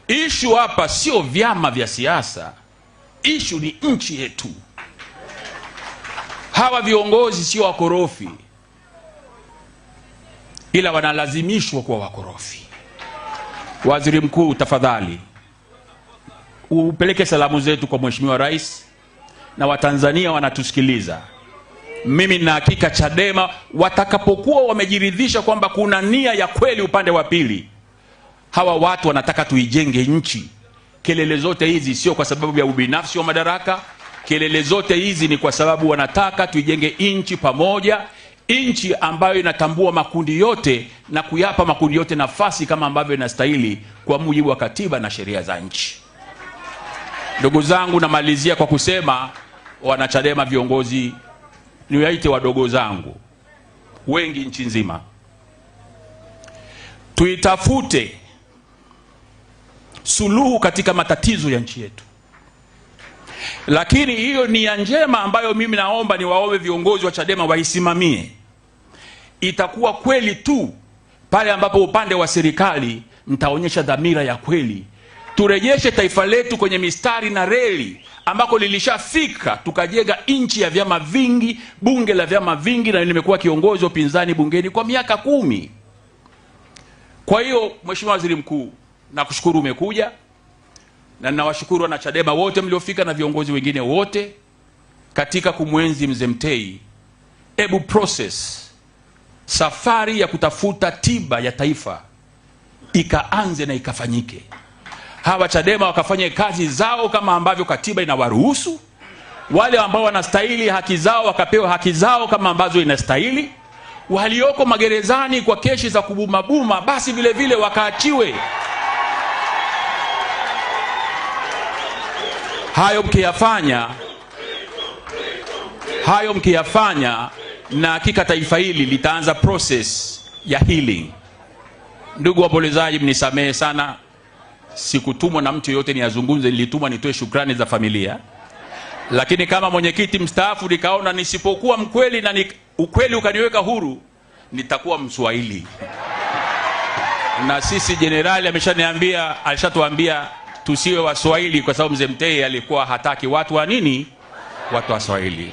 Ishu hapa sio vyama vya siasa, ishu ni nchi yetu. Hawa viongozi sio wakorofi, ila wanalazimishwa kuwa wakorofi. Waziri Mkuu, tafadhali upeleke salamu zetu kwa Mheshimiwa Rais, na Watanzania wanatusikiliza. Mimi na hakika Chadema watakapokuwa wamejiridhisha kwamba kuna nia ya kweli upande wa pili, hawa watu wanataka tuijenge nchi. Kelele zote hizi sio kwa sababu ya ubinafsi wa madaraka. Kelele zote hizi ni kwa sababu wanataka tuijenge nchi pamoja, nchi ambayo inatambua makundi yote na kuyapa makundi yote nafasi kama ambavyo inastahili kwa mujibu wa katiba na sheria za nchi. Ndugu zangu, namalizia kwa kusema wanachadema, viongozi niwaite wadogo zangu wengi nchi nzima, tuitafute suluhu katika matatizo ya nchi yetu. Lakini hiyo nia njema ambayo mimi naomba niwaombe viongozi wa Chadema waisimamie, itakuwa kweli tu pale ambapo upande wa serikali mtaonyesha dhamira ya kweli. Turejeshe taifa letu kwenye mistari na reli ambako lilishafika, tukajenga nchi ya vyama vingi, bunge la vyama vingi, na nimekuwa kiongozi wa upinzani bungeni kwa miaka 10. Kwa hiyo Mheshimiwa Waziri Mkuu, nakushukuru umekuja, na ninawashukuru na Chadema wote mliofika na viongozi wengine wote katika kumwenzi Mzee Mtei. Ebu process safari ya kutafuta tiba ya taifa ikaanze na ikafanyike. Hawa Chadema wakafanye kazi zao kama ambavyo katiba inawaruhusu. Wale ambao wanastahili haki zao wakapewa haki zao kama ambazo inastahili. Walioko magerezani kwa kesi za kubuma basi vile vile wakaachiwe. Hayo mkiyafanya na hakika taifa hili litaanza process ya healing. Ndugu waombolezaji, mnisamehe sana, sikutumwa na mtu yote niazungumze, nilitumwa nitoe shukrani za familia. Lakini kama mwenyekiti mstaafu nikaona nisipokuwa mkweli na ukweli ukaniweka huru, nitakuwa Mswahili. Na sisi jenerali alishatuambia tusiwe Waswahili, kwa sababu Mzee Mtei alikuwa hataki watu wa nini? Watu wa Swahili.